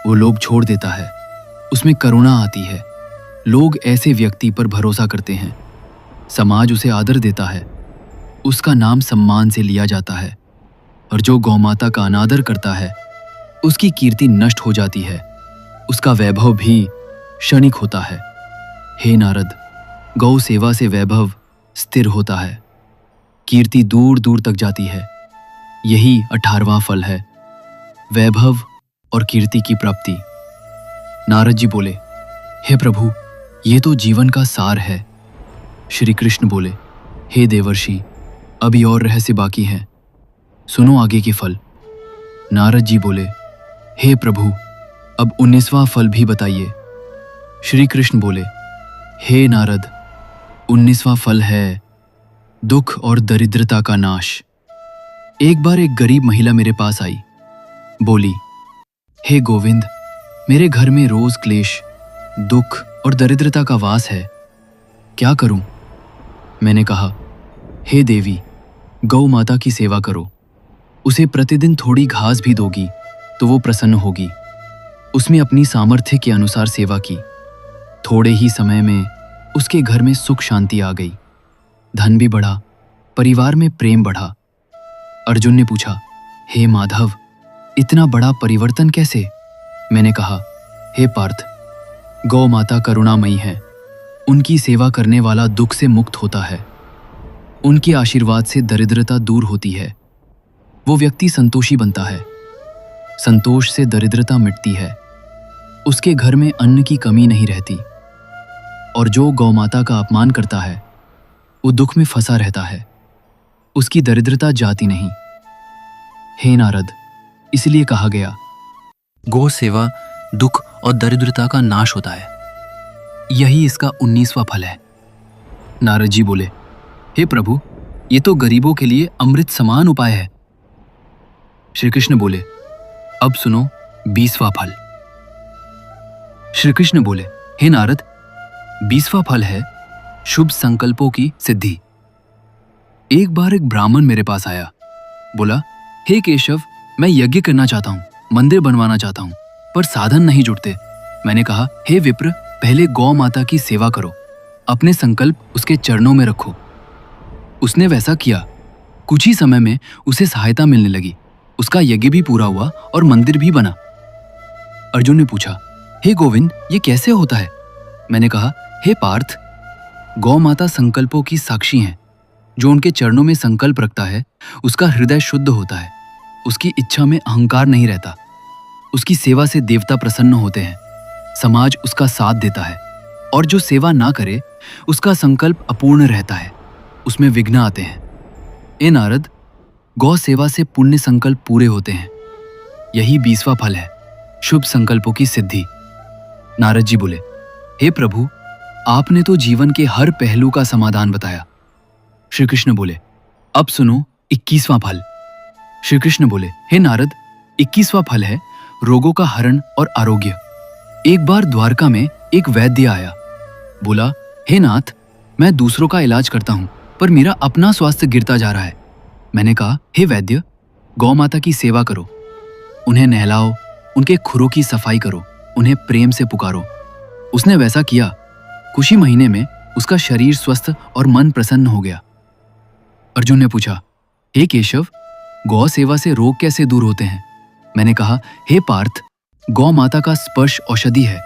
Speaker 1: वो लोग छोड़ देता है, उसमें करुणा आती है। लोग ऐसे व्यक्ति पर भरोसा करते हैं, समाज उसे आदर देता है, उसका नाम सम्मान से लिया जाता है। और जो गौ माता का अनादर करता है उसकी कीर्ति नष्ट हो जाती है, उसका वैभव भी क्षणिक होता है। हे नारद, गौ सेवा से वैभव स्थिर होता है, कीर्ति दूर दूर तक जाती है। यही 18वां फल है, वैभव और कीर्ति की प्राप्ति। नारद जी बोले, हे प्रभु, ये तो जीवन का सार है। श्री कृष्ण बोले, हे देवर्षि, अभी और रहस्य बाकी हैं, सुनो आगे के फल। नारद जी बोले, हे प्रभु, अब 19वां फल भी बताइए। श्री कृष्ण बोले, हे नारद, 19वां फल है दुख और दरिद्रता का नाश। एक बार एक गरीब महिला मेरे पास आई, बोली, हे गोविंद, मेरे घर में रोज क्लेश, दुख और दरिद्रता का वास है, क्या करूं? मैंने कहा, हे देवी, गौ माता की सेवा करो। उसे प्रतिदिन थोड़ी घास भी दोगी तो वो प्रसन्न होगी। उसमें अपनी सामर्थ्य के अनुसार सेवा की। थोड़े ही समय में उसके घर में सुख शांति आ गई, धन भी बढ़ा, परिवार में प्रेम बढ़ा। अर्जुन ने पूछा, हे माधव, इतना बड़ा परिवर्तन कैसे? मैंने कहा, हे पार्थ, गौ माता करुणामयी है, उनकी सेवा करने वाला दुख से मुक्त होता है। उनके आशीर्वाद से दरिद्रता दूर होती है, वो व्यक्ति संतोषी बनता है, संतोष से दरिद्रता मिटती है, उसके घर में अन्न की कमी नहीं रहती। और जो गौ माता का अपमान करता है वो दुख में फंसा रहता है, उसकी दरिद्रता जाती नहीं। हे नारद, इसलिए कहा गया, गौ सेवा दुख और दरिद्रता का नाश होता है। यही इसका 19वां फल है। नारद जी बोले, हे प्रभु, ये तो गरीबों के लिए अमृत समान उपाय है। श्री कृष्ण बोले, अब सुनो 20वां फल। श्री कृष्ण बोले, हे नारद, 20वां फल है शुभ संकल्पों की सिद्धि। एक बार एक ब्राह्मण मेरे पास आया, बोला, हे केशव, मैं यज्ञ करना चाहता हूँ, मंदिर बनवाना चाहता हूँ, पर साधन नहीं जुड़ते। मैंने कहा, हे विप्र, पहले गौ माता की सेवा करो, अपने संकल्प उसके चरणों में रखो। उसने वैसा किया, कुछ ही समय में उसे सहायता मिलने लगी, उसका यज्ञ भी पूरा हुआ और मंदिर भी बना। अर्जुन ने पूछा, हे गोविंद, ये कैसे होता है? मैंने कहा, हे पार्थ, गौ माता संकल्पों की साक्षी हैं। जो उनके चरणों में संकल्प रखता है उसका हृदय शुद्ध होता है, उसकी इच्छा में अहंकार नहीं रहता, उसकी सेवा से देवता प्रसन्न होते हैं, समाज उसका साथ देता है। और जो सेवा ना करे उसका संकल्प अपूर्ण रहता है, उसमें विघ्न आते हैं। ए नारद, गौ सेवा से पुण्य संकल्प पूरे होते हैं। यही 20वां फल है, शुभ संकल्पों की सिद्धि। नारद जी बोले, हे प्रभु, आपने तो जीवन के हर पहलू का समाधान बताया। श्री कृष्ण बोले, अब सुनो 21वां फल। श्री कृष्ण बोले, हे नारद, 21वां फल है रोगों का हरण और आरोग्य। एक बार द्वारका में एक वैद्य आया, बोला, हे नाथ, मैं दूसरों का इलाज करता हूं, पर मेरा अपना स्वास्थ्य गिरता जा रहा है। मैंने कहा, हे वैद्य, गौ माता की सेवा करो, उन्हें नहलाओ, उनके खुरों की सफाई करो, उन्हें प्रेम से पुकारो। उसने वैसा किया, कुछ ही महीने में उसका शरीर स्वस्थ और मन प्रसन्न हो गया। अर्जुन ने पूछा, हे केशव, गौ सेवा से रोग कैसे दूर होते हैं? मैंने कहा, हे पार्थ, गौ माता का स्पर्श औषधि है,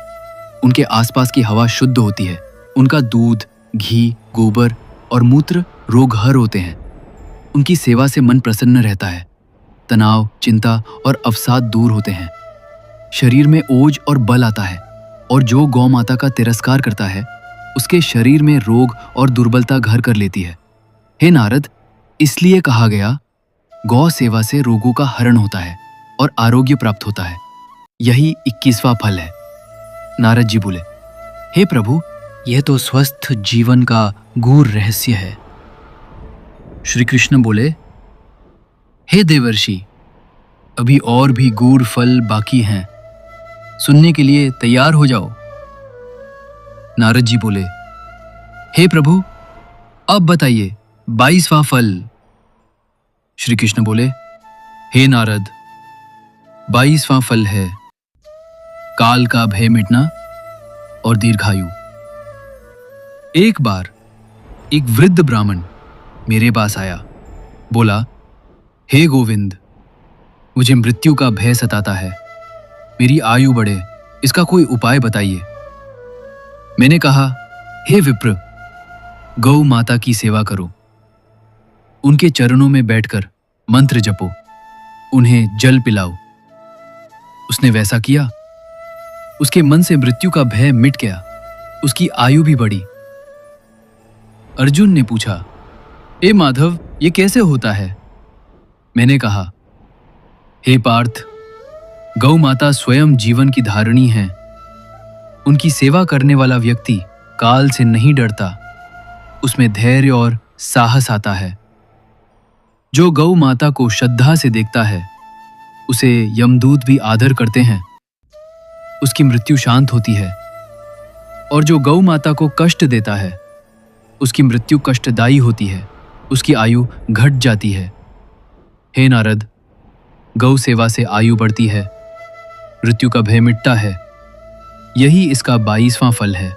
Speaker 1: उनके आसपास की हवा शुद्ध होती है, उनका दूध, घी, गोबर और मूत्र रोगहर होते हैं। उनकी सेवा से मन प्रसन्न रहता है, तनाव, चिंता और अवसाद दूर होते हैं, शरीर में ओज और बल आता है। और जो गौ माता का तिरस्कार करता है उसके शरीर में रोग और दुर्बलता घर कर लेती है। हे नारद, इसलिए कहा गया, गौ सेवा से रोगों का हरण होता है और आरोग्य प्राप्त होता है। यही 21वां फल है। नारद जी बोले, हे प्रभु, यह तो स्वस्थ जीवन का गूढ़ रहस्य है। श्री कृष्ण बोले, हे देवर्षि, अभी और भी गूढ़ फल बाकी हैं, सुनने के लिए तैयार हो जाओ। नारद जी बोले, हे प्रभु, अब बताइए 22वां फल।
Speaker 2: श्री कृष्ण बोले, हे नारद, 22वां फल है काल का भय मिटना और दीर्घायु। एक बार एक वृद्ध ब्राह्मण मेरे पास आया। बोला, हे गोविंद, मुझे मृत्यु का भय सताता है, मेरी आयु बढ़े, इसका कोई उपाय बताइए। मैंने कहा, हे विप्र, गौ माता की सेवा करो, उनके चरणों में बैठकर मंत्र जपो, उन्हें जल पिलाओ। उसने वैसा किया, उसके मन से मृत्यु का भय मिट गया, उसकी आयु भी बढ़ी। अर्जुन ने पूछा, ए माधव, ये कैसे होता है? मैंने कहा, हे पार्थ, गौ माता स्वयं जीवन की धारिणी है। उनकी सेवा करने वाला व्यक्ति काल से नहीं डरता, उसमें धैर्य और साहस आता है। जो गौ माता को श्रद्धा से देखता है, उसे यमदूत भी आदर करते हैं, उसकी मृत्यु शांत होती है। और जो गौ माता को कष्ट देता है, उसकी मृत्यु कष्टदायी होती है, उसकी आयु घट जाती है। हे नारद, गौ सेवा से आयु बढ़ती है, मृत्यु का भय मिटता है, यही इसका 22वां फल है।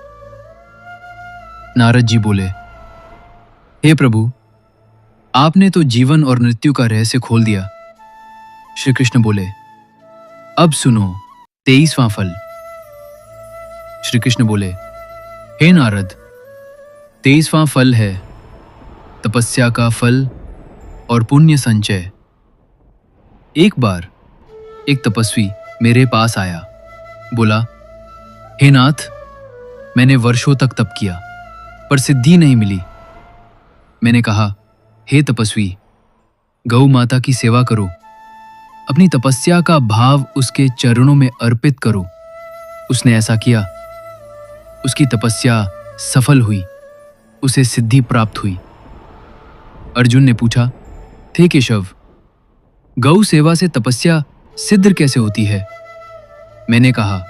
Speaker 2: नारद जी बोले, हे प्रभु, आपने तो जीवन और मृत्यु का रहस्य खोल दिया। श्री कृष्ण बोले, अब सुनो 23वां फल। श्री कृष्ण बोले, हे नारद, 23वां फल है तपस्या का फल और पुण्य संचय। एक बार एक तपस्वी मेरे पास आया। बोला, हे नाथ, मैंने वर्षों तक तप किया पर सिद्धि नहीं मिली। मैंने कहा, हे तपस्वी, गौ माता की सेवा करो, अपनी तपस्या का भाव उसके चरणों में अर्पित करो। उसने ऐसा किया, उसकी तपस्या सफल हुई, उसे सिद्धि प्राप्त हुई। अर्जुन ने पूछा, थे केशव, गौ सेवा से तपस्या सिद्ध कैसे होती है? मैंने कहा,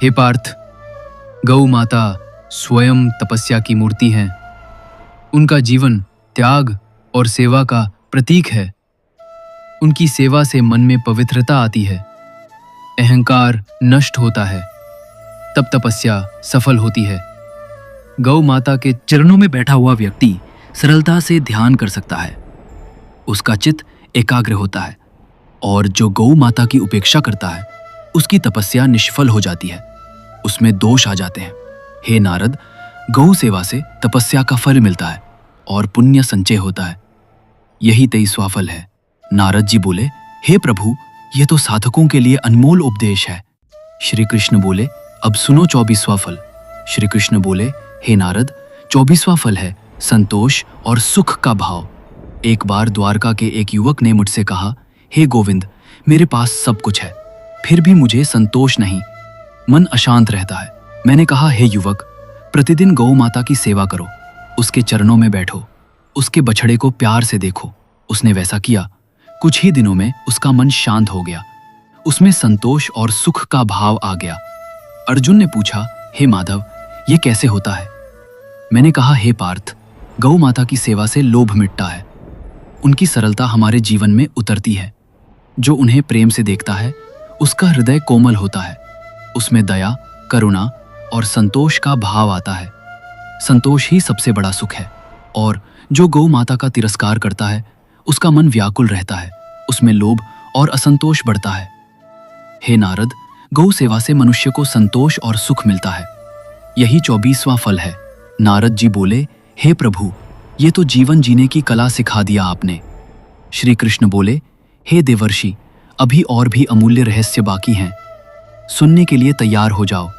Speaker 2: हे पार्थ, गौ माता स्वयं तपस्या की मूर्ति हैं। उनका जीवन त्याग और सेवा का प्रतीक है। उनकी सेवा से मन में पवित्रता आती है, अहंकार नष्ट होता है, तब तपस्या सफल होती है। गौ माता के चरणों में बैठा हुआ व्यक्ति सरलता से ध्यान कर सकता है, उसका चित्त एकाग्र होता है, और जो गौ माता की उपेक्षा करता है, उसकी तपस्या निष्फल हो जाती है, उसमें दोष आ जाते हैं। हे नारद, गौ सेवा से तपस्या का फल मिलता है और पुण्य संचय होता है, यही 23वां फल है। नारद जी बोले, हे प्रभु, यह तो साधकों के लिए अनमोल उपदेश है। श्री कृष्ण बोले, अब सुनो 24वां फल। श्री कृष्ण बोले, हे नारद, 24वां फल है संतोष और सुख का भाव। एक बार द्वारका के एक युवक ने मुझसे कहा, हे गोविंद, मेरे पास सब कुछ है, फिर भी मुझे संतोष नहीं, मन अशांत रहता है। मैंने कहा, हे युवक, प्रतिदिन गौ माता की सेवा करो, उसके चरणों में बैठो, उसके बछड़े को प्यार से देखो। उसने वैसा किया, कुछ ही दिनों में उसका मन शांत हो गया, उसमें संतोष और सुख का भाव आ गया। अर्जुन ने पूछा, हे माधव, ये कैसे होता है? मैंने कहा, हे पार्थ, गौ माता की सेवा से लोभ मिटता है, उनकी सरलता हमारे जीवन में उतरती है। जो उन्हें प्रेम से देखता है, उसका हृदय कोमल होता है, उसमें दया, करुणा और संतोष का भाव आता है। संतोष ही सबसे बड़ा सुख है, और जो गौ माता का तिरस्कार करता है, उसका मन व्याकुल रहता है, उसमें लोभ और असंतोष बढ़ता है। हे नारद, गौ सेवा से मनुष्य को संतोष और सुख मिलता है, यही 24वां फल है। नारद जी बोले, हे प्रभु, ये तो जीवन जीने की कला सिखा दिया आपने। श्री कृष्ण बोले, हे देवर्षि, अभी और भी अमूल्य रहस्य बाकी हैं, सुनने के लिए तैयार हो जाओ।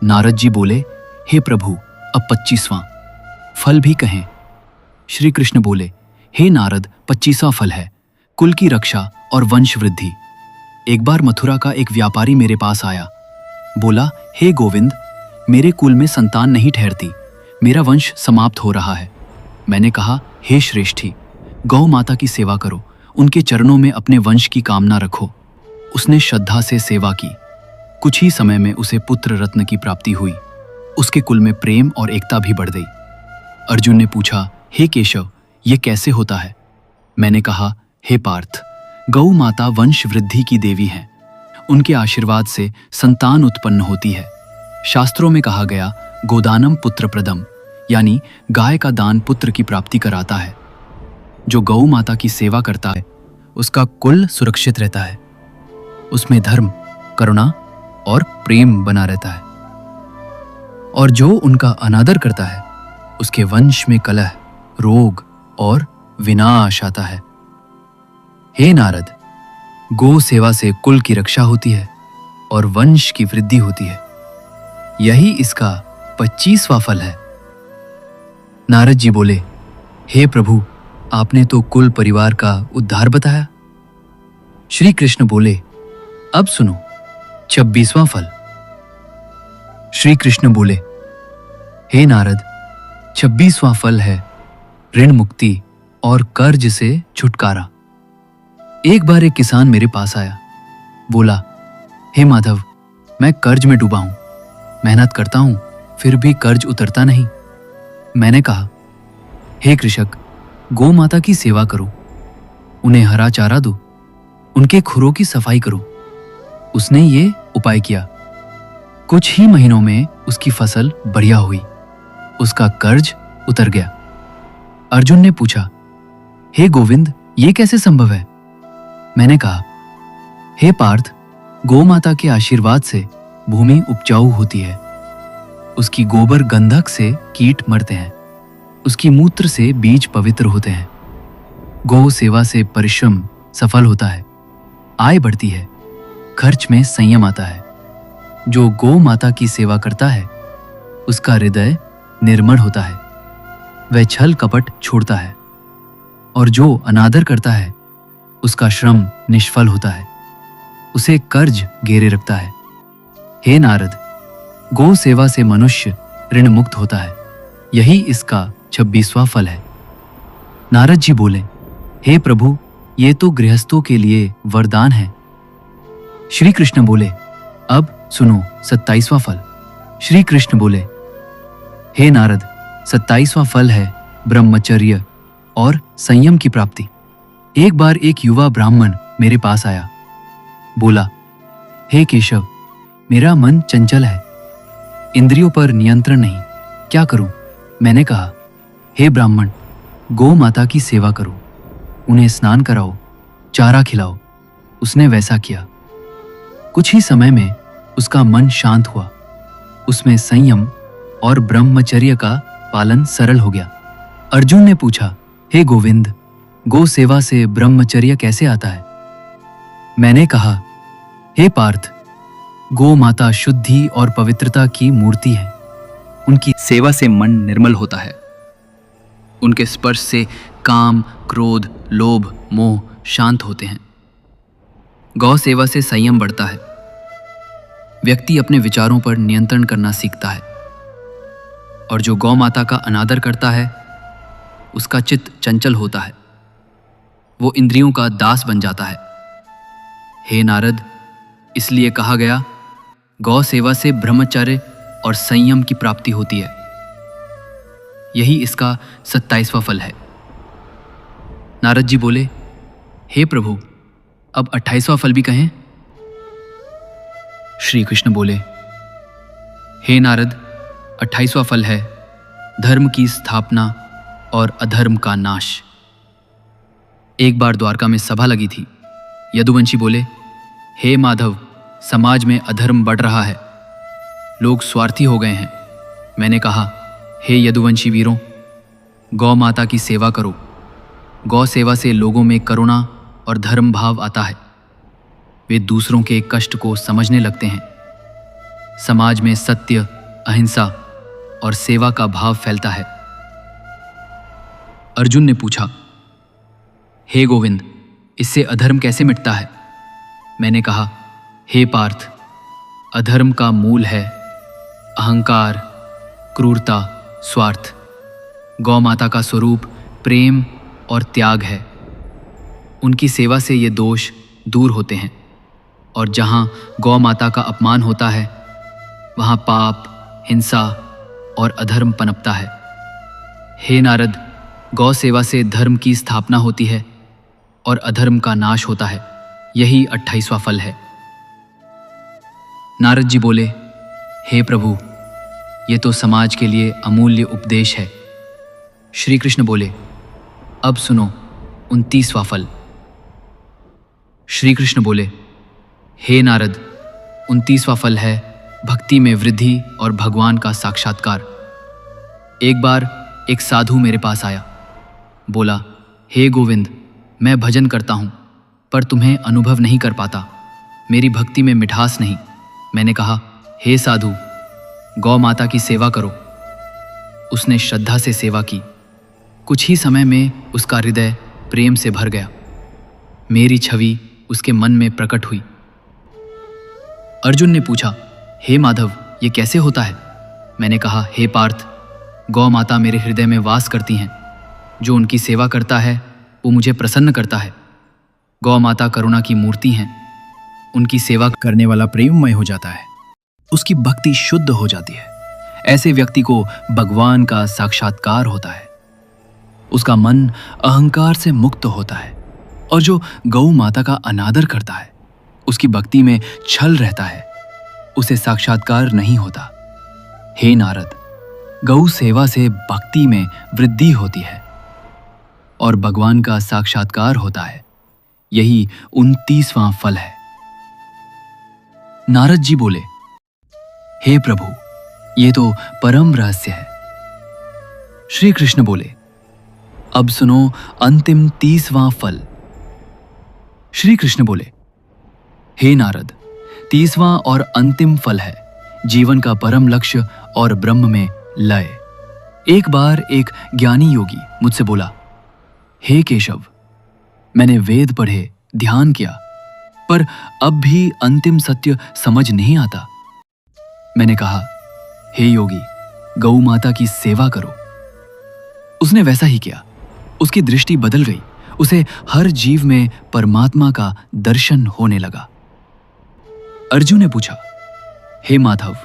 Speaker 2: नारद जी बोले, हे प्रभु, अब 25वां फल भी कहें। श्री कृष्ण बोले, हे नारद, 25वां फल है कुल की रक्षा और वंश वृद्धि। एक बार मथुरा का एक व्यापारी मेरे पास आया। बोला, हे गोविंद, मेरे कुल में संतान नहीं ठहरती, मेरा वंश समाप्त हो रहा है। मैंने कहा, हे श्रेष्ठी, गौ माता की सेवा करो, उनके चरणों में अपने वंश की कामना रखो। उसने श्रद्धा से सेवा की, कुछ ही समय में उसे पुत्र रत्न की प्राप्ति हुई, उसके कुल में प्रेम और एकता भी बढ़ गई। अर्जुन ने पूछा, हे केशव, ये कैसे होता है?
Speaker 1: मैंने कहा, हे पार्थ, गौ माता वंश वृद्धि की देवी हैं। उनके आशीर्वाद से संतान उत्पन्न होती है। शास्त्रों में कहा गया, गोदानम पुत्र प्रदम, यानी गाय का दान पुत्र की प्राप्ति कराता है। जो गौ माता की सेवा करता है उसका कुल सुरक्षित रहता है। उसमें धर्म, करुणा और प्रेम बना रहता है। और जो उनका अनादर करता है उसके वंश में कलह, रोग और विनाश आता है। हे नारद, गो सेवा से कुल की रक्षा होती है और वंश की वृद्धि होती है। यही इसका 25वां फल है। नारद जी बोले, हे प्रभु, आपने तो कुल परिवार का उद्धार बताया। श्री कृष्ण बोले, अब सुनो 26वां फल। श्री कृष्ण बोले, हे नारद, 26वां फल है ऋण मुक्ति और कर्ज से छुटकारा। एक बार एक किसान मेरे पास आया। बोला, हे माधव, मैं कर्ज में डूबा हूं। मेहनत करता हूं फिर भी कर्ज उतरता नहीं। मैंने कहा, हे कृषक, गौ माता की सेवा करो, उन्हें हरा चारा दो, उनके खुरों की सफाई करो। उसने ये उपाय किया। कुछ ही महीनों में उसकी फसल बढ़िया हुई, उसका कर्ज उतर गया। अर्जुन ने पूछा, हे गोविंद, ये कैसे संभव है? मैंने कहा, हे पार्थ, गौ माता के आशीर्वाद से भूमि उपजाऊ होती है। उसकी गोबर गंधक से कीट मरते हैं, उसकी मूत्र से बीज पवित्र होते हैं। गौ सेवा से परिश्रम सफल होता है, आय बढ़ती है, खर्च में संयम आता है। जो गौ माता की सेवा करता है उसका हृदय निर्मल होता है, वह छल कपट छोड़ता है। और जो अनादर करता है उसका श्रम निष्फल होता है, उसे कर्ज घेरे रखता है। हे नारद, गौ सेवा से मनुष्य ऋण मुक्त होता है। यही इसका 26वां फल है। नारद जी बोले, हे प्रभु, ये तो गृहस्थों के लिए वरदान है। श्री कृष्ण बोले, अब सुनो 27वां फल। श्री कृष्ण बोले, हे नारद, 27वां फल है ब्रह्मचर्य और संयम की प्राप्ति। एक बार एक युवा ब्राह्मण मेरे पास आया। बोला, हे केशव, मेरा मन चंचल है, इंद्रियों पर नियंत्रण नहीं, क्या करूं? मैंने कहा, हे ब्राह्मण, गौ माता की सेवा करो, उन्हें स्नान कराओ, चारा खिलाओ। उसने वैसा किया। कुछ ही समय में उसका मन शांत हुआ, उसमें संयम और ब्रह्मचर्य का पालन सरल हो गया। अर्जुन ने पूछा, हे गोविंद, गौ सेवा से ब्रह्मचर्य कैसे आता है? मैंने कहा, हे पार्थ, गौ माता शुद्धि और पवित्रता की मूर्ति है। उनकी सेवा से मन निर्मल होता है। उनके स्पर्श से काम, क्रोध, लोभ, मोह शांत होते हैं। गौ सेवा से संयम बढ़ता है। व्यक्ति अपने विचारों पर नियंत्रण करना सीखता है। और जो गौ माता का अनादर करता है उसका चित्त चंचल होता है, वो इंद्रियों का दास बन जाता है। हे नारद, इसलिए कहा गया, गौ सेवा से ब्रह्मचर्य और संयम की प्राप्ति होती है। यही इसका 27वां फल है। नारद जी बोले, हे प्रभु, अब 28वां फल भी कहें। श्री कृष्ण बोले, हे नारद, 28वां फल है धर्म की स्थापना और अधर्म का नाश। एक बार द्वारका में सभा लगी थी। यदुवंशी बोले, हे माधव, समाज में अधर्म बढ़ रहा है, लोग स्वार्थी हो गए हैं। मैंने कहा, हे यदुवंशी वीरों, गौ माता की सेवा करो। गौ सेवा से लोगों में करुणा और धर्म भाव आता है। वे दूसरों के कष्ट को समझने लगते हैं। समाज में सत्य, अहिंसा और सेवा का भाव फैलता है। अर्जुन ने पूछा, हे गोविंद, इससे अधर्म कैसे मिटता है? मैंने कहा, हे पार्थ, अधर्म का मूल है अहंकार, क्रूरता, स्वार्थ। गौ माता का स्वरूप प्रेम और त्याग है। उनकी सेवा से ये दोष दूर होते हैं। और जहाँ गौ माता का अपमान होता है वहाँ पाप, हिंसा और अधर्म पनपता है। हे नारद, गौ सेवा से धर्म की स्थापना होती है और अधर्म का नाश होता है। यही 28वां फल है। नारद जी बोले, हे प्रभु, ये तो समाज के लिए अमूल्य उपदेश है। श्री कृष्ण बोले, अब सुनो 29वां फल। श्री कृष्ण बोले, हे नारद, 29वां फल है भक्ति में वृद्धि और भगवान का साक्षात्कार। एक बार एक साधु मेरे पास आया, बोला, हे गोविंद, मैं भजन करता हूँ पर तुम्हें अनुभव नहीं कर पाता, मेरी भक्ति में मिठास नहीं। मैंने कहा, हे साधु, गौ माता की सेवा करो। उसने श्रद्धा से सेवा की। कुछ ही समय में उसका हृदय प्रेम से भर गया। मेरी छवि उसके मन में प्रकट हुई। अर्जुन ने पूछा, हे माधव, ये कैसे होता है? मैंने कहा, हे पार्थ, गौ माता मेरे हृदय में वास करती हैं। जो उनकी सेवा करता है वो मुझे प्रसन्न करता है। गौ माता करुणा की मूर्ति हैं। उनकी सेवा करने वाला प्रेममय हो जाता है, उसकी भक्ति शुद्ध हो जाती है। ऐसे व्यक्ति को भगवान का साक्षात्कार होता है। उसका मन अहंकार से मुक्त होता है। और जो गौ माता का अनादर करता है, उसकी भक्ति में छल रहता है, उसे साक्षात्कार नहीं होता। हे नारद, गौ सेवा से भक्ति में वृद्धि होती है और भगवान का साक्षात्कार होता है। यही 29वां फल है। नारद जी बोले, हे प्रभु, ये तो परम रहस्य है। श्री कृष्ण बोले, अब सुनो अंतिम 30वां फल। श्री कृष्ण बोले, हे नारद, 30वां और अंतिम फल है जीवन का परम लक्ष्य और ब्रह्म में लय। एक बार एक ज्ञानी योगी मुझसे बोला, हे केशव, मैंने वेद पढ़े, ध्यान किया, पर अब भी अंतिम सत्य समझ नहीं आता। मैंने कहा, हे योगी, गौ माता की सेवा करो। उसने वैसा ही किया। उसकी दृष्टि बदल गई। उसे हर जीव में परमात्मा का दर्शन होने लगा। अर्जुन ने पूछा, हे माधव,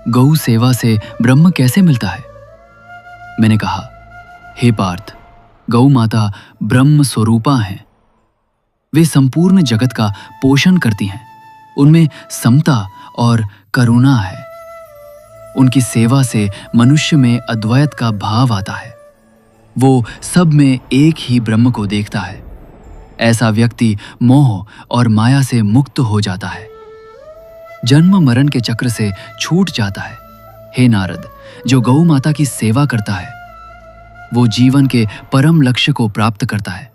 Speaker 1: गौ सेवा से ब्रह्म कैसे मिलता है? मैंने कहा, हे पार्थ, गौ माता ब्रह्म स्वरूपा हैं। वे संपूर्ण जगत का पोषण करती हैं। उनमें समता और करुणा है। उनकी सेवा से मनुष्य में अद्वैत का भाव आता है। वो सब में एक ही ब्रह्म को देखता है। ऐसा व्यक्ति मोह और माया से मुक्त हो जाता है, जन्म मरण के चक्र से छूट जाता है। हे नारद, जो गौ माता की सेवा करता है वो जीवन के परम लक्ष्य को प्राप्त करता है।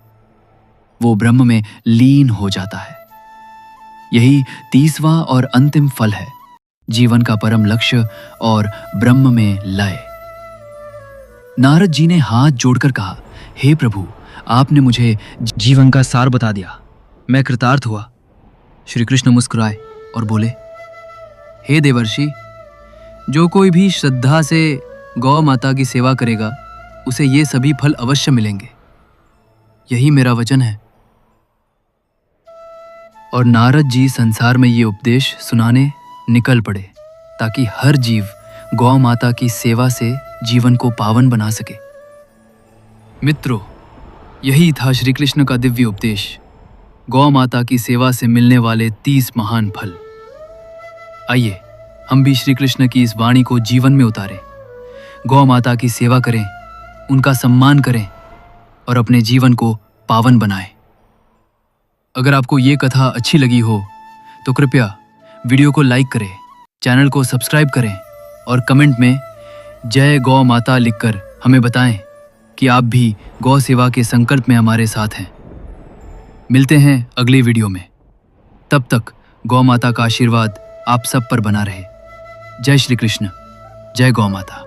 Speaker 1: वो ब्रह्म में लीन हो जाता है। यही 30वां और अंतिम फल है, जीवन का परम लक्ष्य और ब्रह्म में लय। नारद जी ने हाथ जोड़कर कहा, हे प्रभु, आपने मुझे जीवन का सार बता दिया। मैं कृतार्थ हुआ। श्री कृष्ण मुस्कुराए और बोले, हे देवर्षि, जो कोई भी श्रद्धा से गौ माता की सेवा करेगा उसे ये सभी फल अवश्य मिलेंगे। यही मेरा वचन है। और नारद जी संसार में ये उपदेश सुनाने निकल पड़े ताकि हर जीव गौ माता की सेवा से जीवन को पावन बना सके। मित्रों, यही था श्री कृष्ण का दिव्य उपदेश, गौ माता की सेवा से मिलने वाले 30 महान फल। आइए हम भी श्री कृष्ण की इस वाणी को जीवन में उतारें। गौ माता की सेवा करें, उनका सम्मान करें और अपने जीवन को पावन बनाएं। अगर आपको ये कथा अच्छी लगी हो तो कृपया वीडियो को लाइक करें, चैनल को सब्सक्राइब करें और कमेंट में जय गौ माता लिखकर हमें बताएं कि आप भी गौ सेवा के संकल्प में हमारे साथ हैं। मिलते हैं अगली वीडियो में। तब तक गौ माता का आशीर्वाद आप सब पर बना रहे। जय श्री कृष्ण, जय गौ माता।